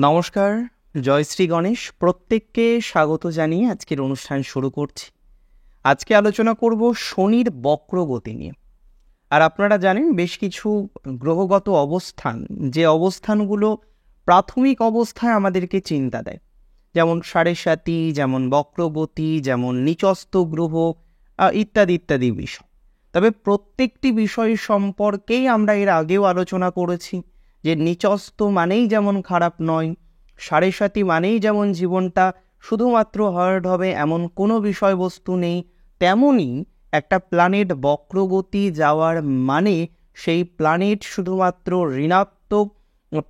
নমস্কার, জয় শ্রী গণেশ। প্রত্যেককে স্বাগত জানিয়ে আজকের অনুষ্ঠান শুরু করছি। আজকে আলোচনা করব শনির বক্রগতি নিয়ে। আর আপনারা জানেন বেশ কিছু গ্রহগত অবস্থান, যে অবস্থানগুলো প্রাথমিক অবস্থায় আমাদেরকে চিন্তা দেয়, যেমন সাড়ে সাতি, যেমন বক্রগতি, যেমন নিচস্থ গ্রহ ইত্যাদি ইত্যাদি বিষয়। তবে প্রত্যেকটি বিষয় সম্পর্কেই আমরা এর আগেও আলোচনা করেছি যে নিচস্থ মানেই যেমন খারাপ নয়, সাড়ে সাতি মানেই যেমন জীবনটা শুধুমাত্র হার্ড হবে এমন কোনো বিষয়বস্তু নেই, তেমনই একটা প্ল্যানেট বক্রগতি যাওয়ার মানে সেই প্ল্যানেট শুধুমাত্র ঋণাত্মক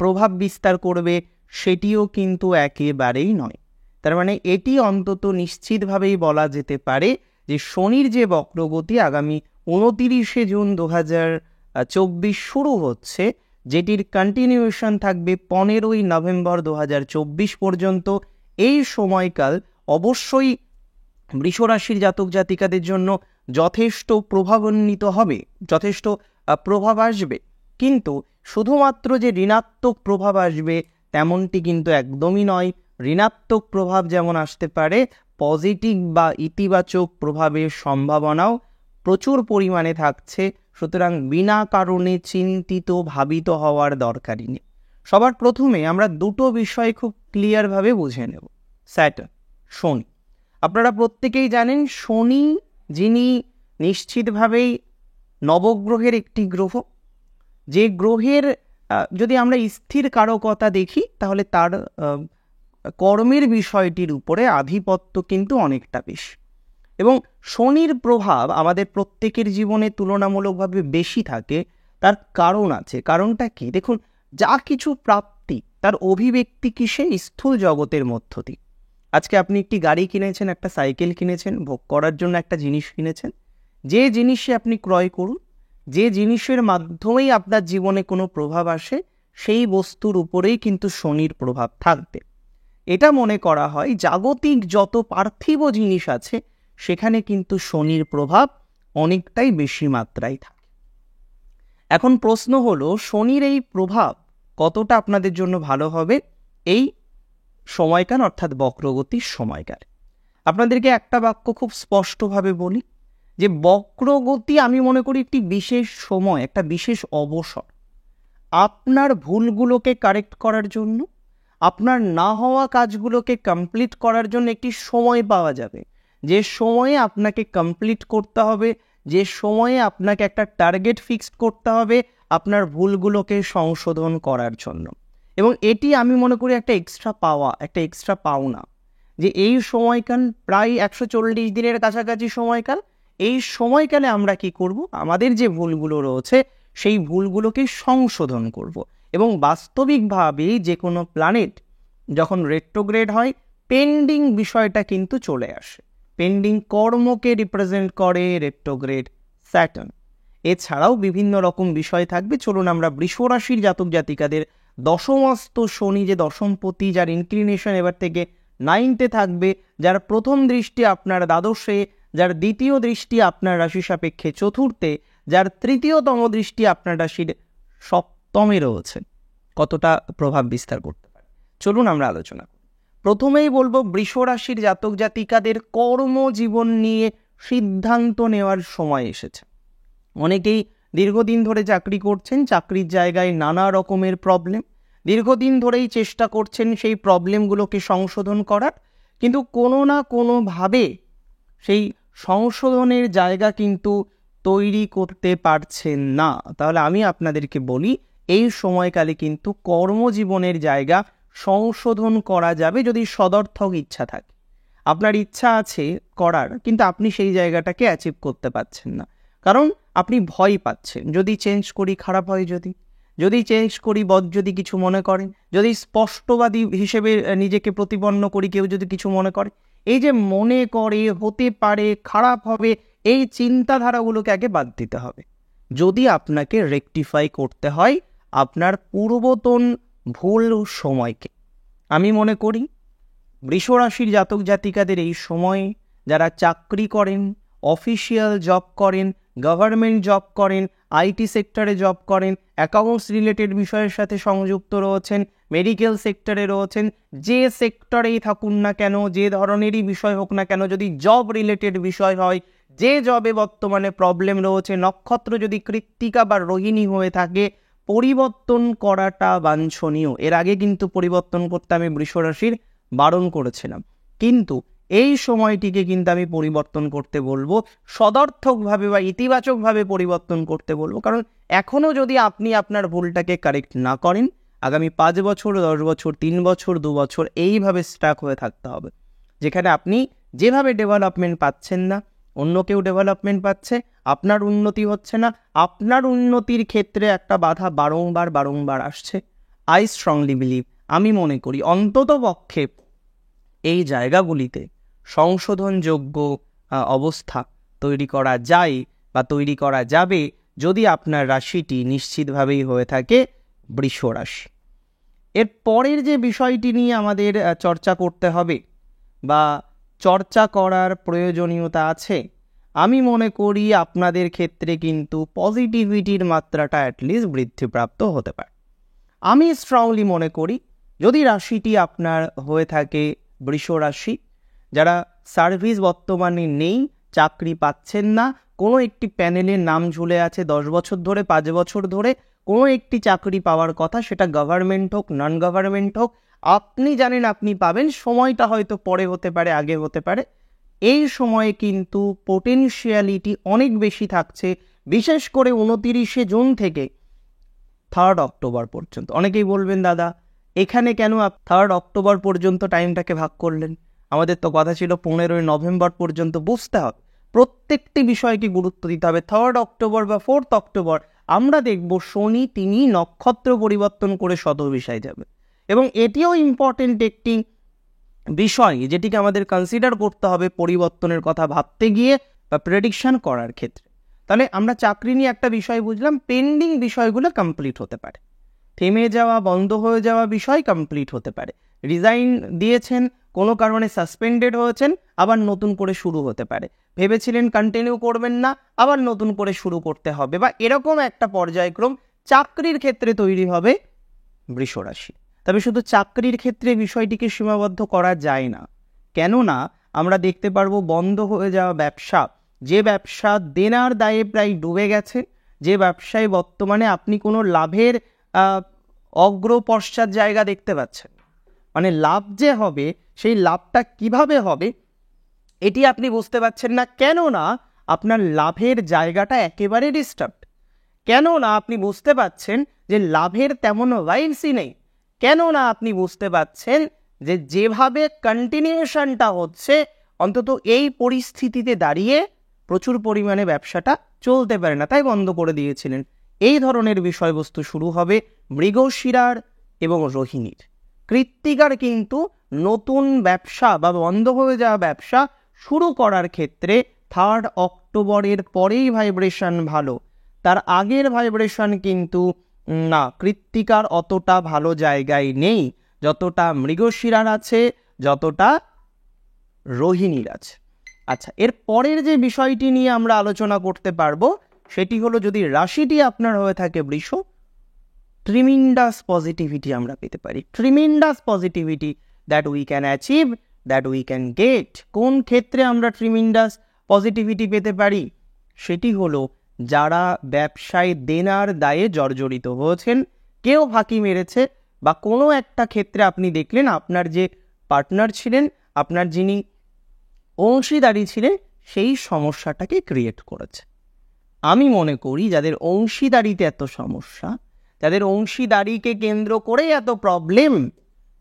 প্রভাব বিস্তার করবে সেটিও কিন্তু একেবারেই নয়। তার মানে এটি অন্তত নিশ্চিতভাবেই বলা যেতে পারে যে শনির যে বক্রগতি আগামী 29শে জুন 2024 শুরু হচ্ছে, যেটির কন্টিনিউয়েশন থাকবে 15ই নভেম্বর 2024 পর্যন্ত। এই সময়কাল অবশ্যই বৃষরাশির জাতক জাতিকাদের জন্য যথেষ্ট প্রভাবান্বিত হবে, যথেষ্ট প্রভাব আসবে, কিন্তু শুধুমাত্র যে ঋণাত্মক প্রভাব আসবে তেমনটি কিন্তু একদমই নয়। ঋণাত্মক প্রভাব যেমন আসতে পারে, পজিটিভ বা ইতিবাচক প্রভাবের সম্ভাবনাও প্রচুর পরিমাণে থাকছে। সুতরাং বিনা কারণে চিন্তিত ভাবিত হওয়ার দরকারই নেই। সবার প্রথমে আমরা দুটো বিষয় খুব ক্লিয়ারভাবে বুঝে নেব। স্যাটার্ন, শনি। আপনারা প্রত্যেকেই জানেন শনি যিনি নিশ্চিতভাবেই নবগ্রহের একটি গ্রহ, যে গ্রহের যদি আমরা স্থির কারকতা দেখি তাহলে তার কর্মের বিষয়টির উপরে আধিপত্য কিন্তু অনেকটা বেশি, এবং শনির প্রভাব আমাদের প্রত্যেকের জীবনে তুলনামূলকভাবে বেশি থাকে। তার কারণ আছে। কারণটা কি? দেখুন, যা কিছু প্রাপ্তি তার অভিব্যক্তি কিসে? স্থূল জগতের মধ্য দিয়ে। আজকে আপনি একটি গাড়ি কিনেছেন, একটা সাইকেল কিনেছেন, ভোগ করার জন্য একটা জিনিস কিনেছেন। যে জিনিসে আপনি ক্রয় করুন, যে জিনিসের মাধ্যমেই আপনার জীবনে কোনো প্রভাব আসে, সেই বস্তুর উপরেই কিন্তু শনির প্রভাব থাকবে। এটা মনে করা হয় জাগতিক যত পার্থিব জিনিস আছে সেখানে কিন্তু শনির প্রভাব অনেকটাই বেশি মাত্রায় থাকে। এখন প্রশ্ন হলো, শনির এই প্রভাব কতটা আপনাদের জন্য ভালো হবে এই সময়কাল, অর্থাৎ বক্রগতির সময়কাল? আপনাদেরকে একটা বাক্য খুব স্পষ্টভাবে বলি যে বক্রগতি আমি মনে করি একটি বিশেষ সময়, একটা বিশেষ অবসর। আপনার ভুলগুলোকে কারেক্ট করার জন্য, আপনার না হওয়া কাজগুলোকে কমপ্লিট করার জন্য একটি সময় পাওয়া যাবে, যে সময়ে আপনাকে কমপ্লিট করতে হবে, যে সময়ে আপনাকে একটা টার্গেট ফিক্সড করতে হবে আপনার ভুলগুলোকে সংশোধন করার জন্য। এবং এটি আমি মনে করি একটা এক্সট্রা পাওয়া, একটা এক্সট্রা পাওনা, যে এই সময়কাল প্রায় 140 দিনের কাছাকাছি সময়কাল। এই সময়কালে আমরা কি করব? আমাদের যে ভুলগুলো রয়েছে সেই ভুলগুলোকে সংশোধন করব। এবং বাস্তবিকভাবেই যে কোনো প্ল্যানেট যখন রেট্রোগ্রেড হয়, পেন্ডিং বিষয়টা কিন্তু চলে আসে। পেন্ডিং কর্মকে রিপ্রেজেন্ট করে রেট্রোগ্রেড স্যাটার্ন। এছাড়াও বিভিন্ন রকম বিষয় থাকবে। চলুন আমরা বৃষরাশির জাতক জাতিকাদের দশমস্ত শনি, যে দশমপতি, যার ইনক্লিনেশন এবার থেকে 9তে থাকবে, যার প্রথম দৃষ্টি আপনার দ্বাদশে, যার দ্বিতীয় দৃষ্টি আপনার রাশি সাপেক্ষে চতুর্থে, যার তৃতীয়তম দৃষ্টি আপনার রাশির সপ্তমে রয়েছে, কতটা প্রভাব বিস্তার করতে পারে চলুন আমরা আলোচনা করি। প্রথমেই বলবো বৃষরাশির জাতক জাতিকাদের কর্মজীবন নিয়ে সিদ্ধান্ত নেওয়ার সময় এসেছে। অনেকেই দীর্ঘদিন ধরে চাকরি করছেন, চাকরির জায়গায় নানা রকমের প্রবলেম, দীর্ঘদিন ধরেই চেষ্টা করছেন সেই প্রবলেমগুলোকে সংশোধন করার, কিন্তু কোনো না কোনোভাবে সেই সংশোধনের জায়গা কিন্তু তৈরি করতে পারছেন না। তাহলে আমি আপনাদেরকে বলি, এই সময়কালে কিন্তু কর্মজীবনের জায়গা সংশোধন করা যাবে যদি সদর্থক ইচ্ছা থাকে। আপনার ইচ্ছা আছে করার, কিন্তু আপনি সেই জায়গাটাকে অ্যাচিভ করতে পারছেন না, কারণ আপনি ভয় পাচ্ছেন। যদি চেঞ্জ করি খারাপ হয়, যদি চেঞ্জ করি যদি কিছু মনে করেন, যদি স্পষ্টবাদী হিসেবে নিজেকে প্রতিপন্ন করি কেউ যদি কিছু মনে করে, এই যে মনে করে হতে পারে খারাপ হবে, এই চিন্তাধারাগুলোকে আগে বাদ দিতে হবে যদি আপনাকে রেকটিফাই করতে হয় আপনার পূর্বতন ভুল সময়কে। আমি মনে করি বৃষরাশির জাতক জাতিকাদের এই সময়ে যারা চাকরি করেন, অফিসিয়াল জব করেন, গভর্নমেন্ট জব করেন, আইটি সেক্টরে জব করেন, অ্যাকাউন্টস রিলেটেড বিষয়ের সাথে সংযুক্ত রয়েছেন, মেডিকেল সেক্টরে রয়েছেন, যে সেক্টরেই থাকুন না কেন, যে ধরনেরই বিষয় হোক না কেন, যদি জব রিলেটেড বিষয় হয়, যে জবে বর্তমানে প্রবলেম রয়েছে, নক্ষত্র যদি কৃত্তিকা বা রোহিণী হয়ে থাকে, পরিবর্তন করাটা বাঞ্ছনীয়। এর আগে কিন্তু পরিবর্তন করতে আমি বৃষ রাশির বারণ করেছিলাম, কিন্তু এই সময়টিকে কিন্তু আমি পরিবর্তন করতে বলবো, সদর্থকভাবে বা ইতিবাচকভাবে পরিবর্তন করতে বলবো। কারণ এখনও যদি আপনি আপনার ভুলটাকে কারেক্ট না করেন, আগামী 5 বছর, 10 বছর, 3 বছর, 2 বছর এইভাবে স্টাক হয়ে থাকতে হবে, যেখানে আপনি যেভাবে ডেভেলপমেন্ট পাচ্ছেন না, অন্য কেউ ডেভেলপমেন্ট পাচ্ছে, আপনার উন্নতি হচ্ছে না, আপনার উন্নতির ক্ষেত্রে একটা বাধা বারংবার বারংবার আসছে। আই স্ট্রংলি বিলিভ, আমি মনে করি অন্তত পক্ষে এই জায়গাগুলিতে সংশোধনযোগ্য অবস্থা তৈরি করা যায় বা তৈরি করা যাবে যদি আপনার রাশিটি নিশ্চিতভাবেই হয়ে থাকে বৃষ রাশি। এর পরের যে বিষয়টি নিয়ে আমাদের চর্চা করতে হবে বা চর্চা করার প্রয়োজনীয়তা আছে, আমি মনে করি আপনাদের ক্ষেত্রে কিন্তু পজিটিভিটির মাত্রাটা অ্যাটলিস্ট বৃদ্ধিপ্রাপ্ত হতে পারে। আমি স্ট্রংলি মনে করি যদি রাশিটি আপনার হয়ে থাকে বৃষ রাশি, যারা সার্ভিস বর্তমানে নেই, চাকরি পাচ্ছেন না, কোনো একটি প্যানেলের নাম ঝুলে আছে 10 বছর ধরে, 5 বছর ধরে, কোনো একটি চাকরি পাওয়ার কথা, সেটা গভর্নমেন্ট হোক, নন গভর্নমেন্ট হোক, আপনি জানেন আপনি পাবেন, সময়টা হয়তো পরে হতে পারে, আগে হতে পারে, এই সময়ে কিন্তু পোটেনশিয়ালিটি অনেক বেশি থাকছে, বিশেষ করে 29শে জুন থেকে 3rd অক্টোবর পর্যন্ত। অনেকেই বলবেন দাদা এখানে কেন 3rd অক্টোবর পর্যন্ত টাইমটাকে ভাগ করলেন, আমাদের তো কথা ছিল 15ই নভেম্বর পর্যন্ত। বুঝতে হবে প্রত্যেকটি বিষয়কে গুরুত্ব দিতে হবে। 3rd অক্টোবর বা 4th অক্টোবর আমরা দেখব শনি তিনি নক্ষত্র পরিবর্তন করে শতভিসায় যাবে, এবং এটিও ইম্পর্টেন্ট একটি বিষয় যেটিকে আমাদের কনসিডার করতে হবে পরিবর্তনের কথা ভাবতে গিয়ে বা প্রেডিকশন করার ক্ষেত্রে। তাহলে আমরা চাকরি নিয়ে একটা বিষয় বুঝলাম, পেন্ডিং বিষয়গুলো কমপ্লিট হতে পারে, থেমে যাওয়া বন্ধ হয়ে যাওয়া বিষয় কমপ্লিট হতে পারে, রিজাইন দিয়েছেন, কোনো কারণে সাসপেন্ডেড হয়েছেন, আবার নতুন করে শুরু হতে পারে, ভেবেছিলেন কন্টিনিউ করবেন না, আবার নতুন করে শুরু করতে হবে, বা এরকম একটা পর্যায়ক্রম চাকরির ক্ষেত্রে তৈরি হবে বৃষ রাশি। তবে শুধু চাকরির ক্ষেত্রে বিষয়টিকে সীমাবদ্ধ করা যায় না, কেননা আমরা দেখতে পারবো বন্ধ হয়ে যাওয়া ব্যবসা, যে ব্যবসা দেনার দায়ে প্রায় ডুবে গেছে, যে ব্যবসায় বর্তমানে আপনি কোনো লাভের অগ্রপশ্চাৎ জায়গা দেখতে পাচ্ছেন, মানে লাভ যে হবে সেই লাভটা কিভাবে হবে এটি আপনি বুঝতে পারছেন না, কেননা আপনার লাভের জায়গাটা একেবারে ডিস্টার্বড, কেননা আপনি বুঝতে পাচ্ছেন যে লাভের তেমন ভাইবসই নেই, কেননা আপনি বুঝতে পাচ্ছেন যে যেভাবে কন্টিনিউশনটা হচ্ছে অন্তত এই পরিস্থিতিতে দাঁড়িয়ে প্রচুর পরিমাণে ব্যবসাটা চলতে পারে না, তাই বন্ধ করে দিয়েছিলেন। এই ধরনের বিষয়বস্তু শুরু হবে মৃগশিরার এবং রোহিণীর। কৃত্তিকার কিন্তু নতুন ব্যবসা বা বন্ধ হয়ে যাওয়া ব্যবসা শুরু করার ক্ষেত্রে 3rd অক্টোবরের পরেই ভাইব্রেশন ভালো, তার আগের ভাইব্রেশন কিন্তু না, কৃত্তিকার অতটা ভালো জায়গায় নেই যতটা মৃগশিরার আছে, যতটা রোহিণীর আছে। আচ্ছা, এর পরের যে বিষয়টি নিয়ে আমরা আলোচনা করতে পারবো সেটি হলো যদি রাশিটি আপনার হয়ে থাকে বৃষ, ট্রিমেন্ডাস পজিটিভিটি আমরা পেতে পারি, tremendous positivity that we can achieve, that we can get. কোন ক্ষেত্রে আমরা ট্রিমেন্ডাস পজিটিভিটি পেতে পারি? সেটি হলো যারা ব্যবসায় দেনার দায়ে জর্জরিত হয়েছেন, কেউ ফাঁকি মেরেছে, বা কোনো একটা ক্ষেত্রে আপনি দেখলেন আপনার যে পার্টনার ছিলেন, আপনার যিনি অংশীদারি ছিলেন, সেই সমস্যাটাকে ক্রিয়েট করেছে। আমি মনে করি যাদের অংশীদারিতে এত সমস্যা, যাদের অংশীদারিকে কেন্দ্র করে এত প্রবলেম,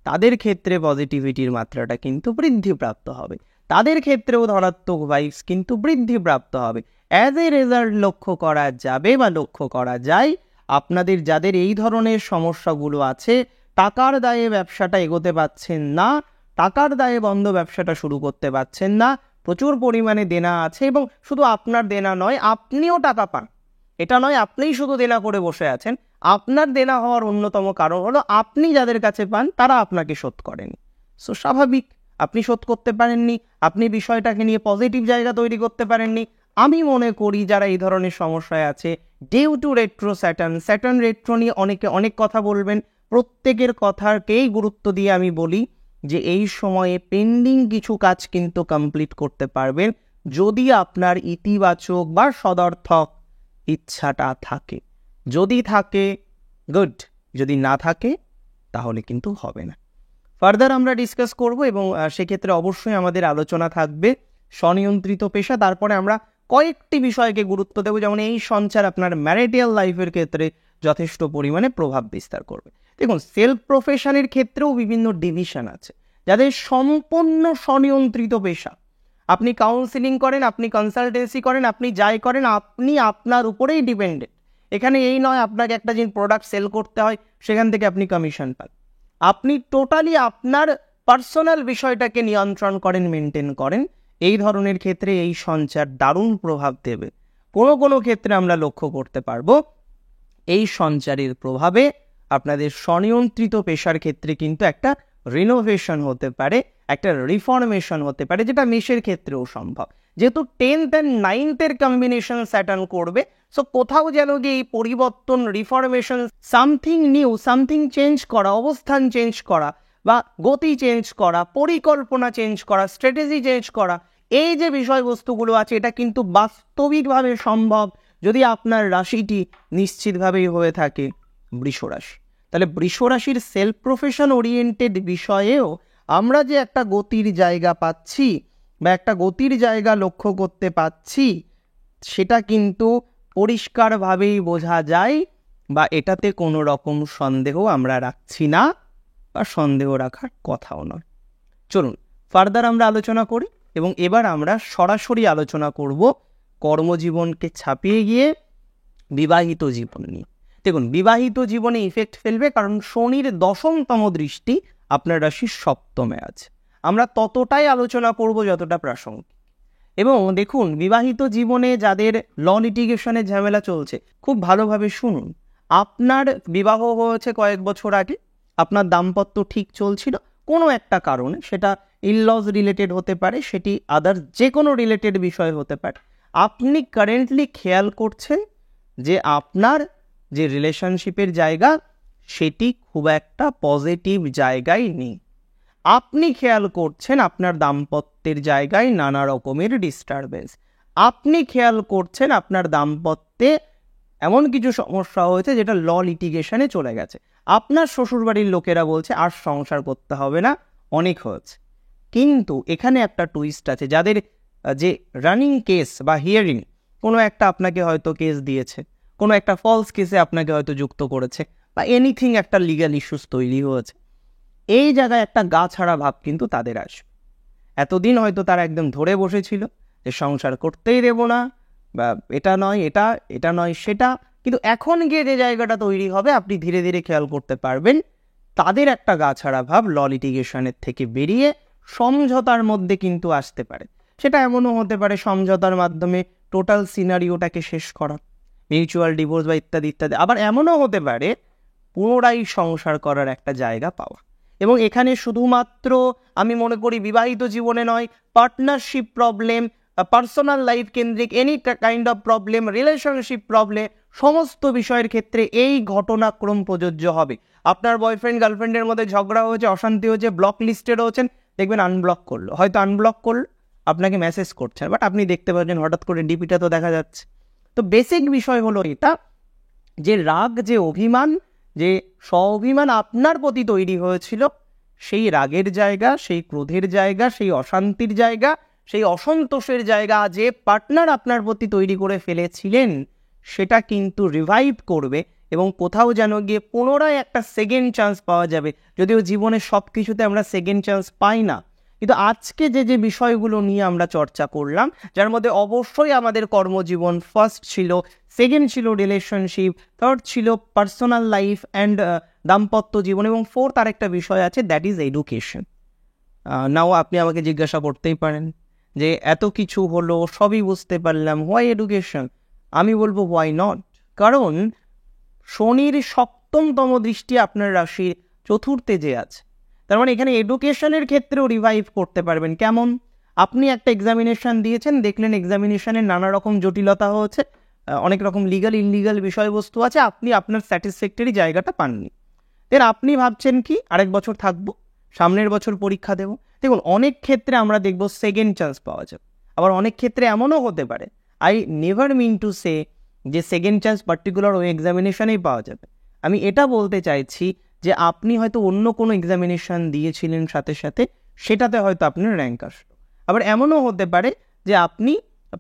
তাদের ক্ষেত্রে পজিটিভিটির মাত্রাটা কিন্তু বৃদ্ধিপ্রাপ্ত হবে, তাদের ক্ষেত্রেও ধনাত্মক ভাইবস কিন্তু বৃদ্ধিপ্রাপ্ত হবে। অ্যাজ এ রেজাল্ট লক্ষ্য করা যাবে বা লক্ষ্য করা যায় আপনাদের যাদের এই ধরনের সমস্যাগুলো আছে, টাকার দায়ে ব্যবসাটা এগোতে পারছেন না, টাকার দায়ে বন্ধ ব্যবসাটা শুরু করতে পারছেন না, প্রচুর পরিমাণে দেনা আছে, এবং শুধু আপনার দেনা নয় আপনিও টাকা পান, এটা নয় আপনিই শুধু দেনা করে বসে আছেন, আপনার দেনা হওয়ার অন্যতম কারণ হলো আপনি যাদের কাছে পান তারা আপনাকে শোধ করেনি। সো স্বাভাবিক আপনি শোধ করতে পারেননি, আপনি বিষয়টাকে নিয়ে পজিটিভ জায়গা তৈরি করতে পারেননি। আমি মনে করি যারা এই ধরনের সমস্যায় আছে due to retro Saturn, Saturn retro নিয়ে অনেকে অনেক কথা বলবেন, প্রত্যেকের কথাকেই গুরুত্ব দিয়ে আমি বলি যে এই সময়ে পেন্ডিং কিছু কাজ কিন্তু কমপ্লিট করতে পারবেন যদি আপনার ইতিবাচক বা সদর্থক ইচ্ছাটা থাকে। যদি থাকে গুড, যদি না থাকে তাহলে কিন্তু হবে না। ফার্দার আমরা ডিসকাস করব এবং সেক্ষেত্রে অবশ্যই আমাদের আলোচনা থাকবে স্বনিয়ন্ত্রিত পেশা। তারপরে আমরা কয়েকটি বিষয়কে গুরুত্ব দেব, যেমন এই সঞ্চার আপনার ম্যারিটাল লাইফের ক্ষেত্রে যথেষ্ট পরিমাণে প্রভাব বিস্তার করবে। দেখুন, সেলফ প্রফেশনের ক্ষেত্রেও বিভিন্ন ডিভিশন আছে। যাদের সম্পূর্ণ স্বনিয়ন্ত্রিত পেশা, আপনি কাউন্সিলিং করেন, আপনি কনসালটেন্সি করেন, আপনি যাই করেন, আপনি আপনার উপরেই ডিপেন্ডেন্ট। এখানে এই নয় আপনাকে একটা জিনিস প্রোডাক্ট সেল করতে হয়, সেখান থেকে আপনি কমিশন পান। আপনি টোটালি আপনার পার্সোনাল বিষয়টাকে নিয়ন্ত্রণ করেন, মেনটেন করেন। এই ধরনের ক্ষেত্রে এই সঞ্চার দারুণ প্রভাব দেবে। কোনো কোনো ক্ষেত্রে আমরা লক্ষ্য করতে পারবো এই সঞ্চারের প্রভাবে আপনাদের স্বনিয়ন্ত্রিত পেশার ক্ষেত্রে কিন্তু একটা রিনোভেশন হতে পারে, একটা রিফর্মেশন হতে পারে, যেটা মেষের ক্ষেত্রেও সম্ভব। যেহেতু 10th and 9th combination Saturn করবে, সো কোথাও যেন গিয়ে এই পরিবর্তন, reformation, something new, something change করা, অবস্থান চেঞ্জ করা বা গতি চেঞ্জ করা, পরিকল্পনা চেঞ্জ করা, স্ট্র্যাটেজি চেঞ্জ করা, এই যে বিষয়বস্তুগুলো আছে এটা কিন্তু বাস্তবিকভাবে সম্ভব যদি আপনার রাশিটি নিশ্চিতভাবেই হয়ে থাকে বৃষ রাশি। তাহলে বৃষ রাশির সেলফ প্রফেশন ওরিয়েন্টেড বিষয়েও আমরা যে একটা গতির জায়গা পাচ্ছি বা একটা গতির জায়গা লক্ষ্য করতে পাচ্ছি, সেটা কিন্তু পরিষ্কারভাবেই বোঝা যায় বা এটাতে কোনো রকম সন্দেহ আমরা রাখছি না বা সন্দেহ রাখার কথাও নয়। চলুন ফার্দার আমরা আলোচনা করি এবং এবার আমরা সরাসরি আলোচনা করব কর্মজীবনকে ছাপিয়ে গিয়ে বিবাহিত জীবন নিয়ে। দেখুন, বিবাহিত জীবনে ইফেক্ট ফেলবে কারণ শনির 10তম দৃষ্টি আপনার রাশির 7মে আছে। আমরা ততটাই আলোচনা করব যতটা প্রাসঙ্গিক। এবং দেখুন, বিবাহিত জীবনে যাদের ল লিটিগেশনের ঝামেলা চলছে, খুব ভালোভাবে শুনুন। আপনার বিবাহ হয়েছে কয়েক বছর আগে, আপনার দাম্পত্য ঠিক চলছিল, কোনো একটা কারণে, সেটা ইনলজ রিলেটেড হতে পারে, সেটি আদার্স যে কোনো রিলেটেড বিষয় হতে পারে, আপনি কারেন্টলি খেয়াল করছেন যে আপনার যে রিলেশনশিপের জায়গা সেটি খুব একটা পজিটিভ জায়গায় নেই। আপনি খেয়াল করছেন আপনার দাম্পত্যের জায়গায় নানা রকমের ডিস্টারবেন্স। আপনি খেয়াল করছেন আপনার দাম্পত্যে এমন কিছু সমস্যা হয়েছে যেটা ল লিটিগেশনে চলে গেছে। আপনার শ্বশুরবাড়ির লোকেরা বলছে আর সংসার করতে হবে না, অনেক হয়েছে। কিন্তু এখানে একটা টুইস্ট আছে, যাদের যে রানিং কেস বা হিয়ারিং, কোনো একটা আপনাকে হয়তো কেস দিয়েছে, কোনো একটা ফলস কেসে আপনাকে হয়তো যুক্ত করেছে বা এনিথিং একটা লিগ্যাল ইস্যুস তৈরি হয়েছে, এই জায়গায় একটা গা ছাড়া ভাব কিন্তু তাদের আসবে। এতদিন হয়তো তারা একদম ধরে বসেছিল যে সংসার করতেই দেব না, বা এটা নয় এটা, এটা নয় সেটা, কিন্তু এখন গিয়ে যে জায়গাটা তৈরি হবে আপনি ধীরে ধীরে খেয়াল করতে পারবেন তাদের একটা গা ছাড়া ভাব ল লিটিগেশনের থেকে বেরিয়ে সমঝোতার মধ্যে কিন্তু আসতে পারে। সেটা এমনও হতে পারে সমঝোতার মাধ্যমে টোটাল সিনারিওটাকে শেষ করা, মিউচুয়াল ডিভোর্স বা ইত্যাদি ইত্যাদি। আবার এমনও হতে পারে পুনরায় সংসার করার একটা জায়গা পাওয়া। এবং এখানে শুধুমাত্র আমি মনে করি বিবাহিত জীবনে নয়, পার্টনারশিপ প্রবলেম, পার্সোনাল লাইফ কেন্দ্রিক any kind of problem, relationship problem, সমস্ত বিষয়ের ক্ষেত্রে এই ঘটনাক্রম প্রযোজ্য হবে। আপনার বয়ফ্রেন্ড গার্লফ্রেন্ডের মধ্যে ঝগড়া হয়েছে, অশান্তি হয়েছে, ব্লক লিস্টেড হয়েছেন, দেখবেন আনব্লক করলো, হয়তো আনব্লক করলো, আপনাকে মেসেজ করছেন, বাট আপনি দেখতে পাচ্ছেন হঠাৎ করে ডিপিটা তো দেখা যাচ্ছে। তো বেসিক বিষয় হলো এটা, যে রাগ, যে অভিমান, যে স্ব-অভিমান আপনার প্রতি তৈরি হয়েছিল, সেই রাগের জায়গা, সেই ক্রোধের জায়গা, সেই অশান্তির জায়গা, সেই অসন্তোষের জায়গা যে পার্টনার আপনার প্রতি তৈরি করে ফেলেছিলেন, সেটা কিন্তু রিভাইভ করবে এবং কোথাও যেন গিয়ে পুনরায় একটা সেকেন্ড চান্স পাওয়া যাবে। যদিও জীবনে সব কিছুতে আমরা সেকেন্ড চান্স পাই না, কিন্তু আজকে যে যে বিষয়গুলো নিয়ে আমরা চর্চা করলাম, যার মধ্যে অবশ্যই আমাদের কর্মজীবন ফার্স্ট ছিল, সেকেন্ড ছিল রিলেশনশিপ, থার্ড ছিল পার্সোনাল লাইফ অ্যান্ড দাম্পত্য জীবন, এবং ফোর্থ আরেকটা বিষয় আছে, দ্যাট ইজ এডুকেশন। নাও আপনি আমাকে জিজ্ঞাসা করতেই পারেন যে এত কিছু হলো, সবই বুঝতে পারলাম, হোয়াই এডুকেশন? আমি বলবো হোয়াই নট। কারণ শনির 7তম দৃষ্টি আপনার রাশির 4র্থে যে আছে, তার মানে এখানে এডুকেশনের ক্ষেত্রেও রিভাইভ করতে পারবেন। কেমন? আপনি একটা এক্সামিনেশন দিয়েছেন, দেখলেন এক্সামিনেশনের নানা রকম জটিলতা হয়েছে, অনেক রকম লিগাল ইনলিগাল বিষয়বস্তু আছে, আপনি আপনার স্যাটিসফ্যাক্টরি জায়গাটা পাননি। এর আপনি ভাবছেন কি আরেক বছর থাকবো, সামনের বছর পরীক্ষা দেবো। দেখুন, অনেক ক্ষেত্রে আমরা দেখব সেকেন্ড চান্স পাওয়া যাবে, আবার অনেক ক্ষেত্রে এমনও হতে পারে, I never mean to say যে সেকেন্ড চান্স পার্টিকুলার ওই এক্সামিনেশনেই পাওয়া যাবে। আমি এটা বলতে চাইছি যে আপনি হয়তো অন্য কোনো এক্সামিনেশন দিয়েছিলেন সাথে সাথে, সেটাতে হয়তো আপনার র্যাঙ্ক আসলো। আবার এমনও হতে পারে যে আপনি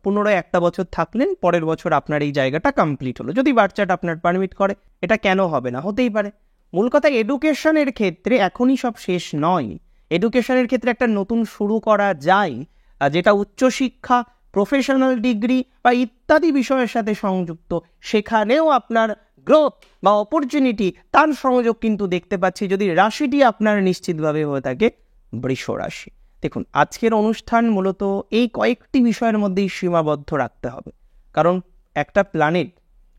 পুনরায় একটা বছর থাকলেন, পরের বছর আপনার এই জায়গাটা কমপ্লিট হলো, যদি বাচ্চাটা আপনার পারমিট করে। এটা কেন হবে না, হতেই পারে। মূল কথা, এডুকেশনের ক্ষেত্রে এখনই সব শেষ নয়। এডুকেশনের ক্ষেত্রে একটা নতুন শুরু করা যায়, যেটা উচ্চশিক্ষা, প্রফেশনাল ডিগ্রি বা ইত্যাদি বিষয়ের সাথে সংযুক্ত। সেখানেও আপনার গ্রোথ বা অপরচুনিটি, তার সংযোগ কিন্তু দেখতে পাচ্ছি, যদি রাশিটি আপনার নিশ্চিতভাবে হয়ে থাকে বৃষ রাশি। দেখুন, আজকের অনুষ্ঠান মূলত এই কয়েকটি বিষয়ের মধ্যেই সীমাবদ্ধ রাখতে হবে, কারণ একটা প্ল্যানেট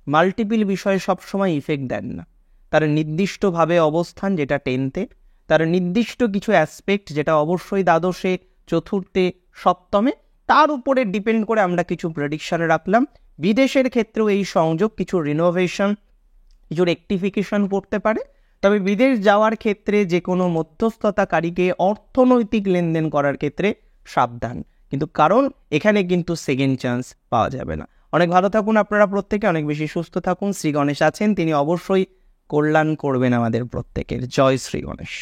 মাল্টিপল বিষয়ে সবসময় ইফেক্ট দেন না। তার নির্দিষ্টভাবে অবস্থান, যেটা 10th-এ, তার নির্দিষ্ট কিছু অ্যাসপেক্ট, যেটা অবশ্যই দ্বাদশে, চতুর্থে, সপ্তমে, তার উপরে ডিপেন্ড করে আমরা কিছু প্রেডিকশন রাখলাম। বিদেশের ক্ষেত্রেও এই সংযোগ কিছু রিনোভেশন, কিছু রেকটিফিকেশন করতে পারে। তবে বিদেশ যাওয়ার ক্ষেত্রে যে কোনো মধ্যস্থতাকারীকে অর্থনৈতিক লেনদেন করার ক্ষেত্রে সাবধান, কিন্তু কারণ এখানে কিন্তু সেকেন্ড চান্স পাওয়া যাবে না। অনেক ভালো থাকুন আপনারা প্রত্যেকে, অনেক বেশি সুস্থ থাকুন। শ্রী গণেশ আছেন, তিনি অবশ্যই কল্যাণ করবেন আমাদের প্রত্যেকের। জয় শ্রী গণেশ।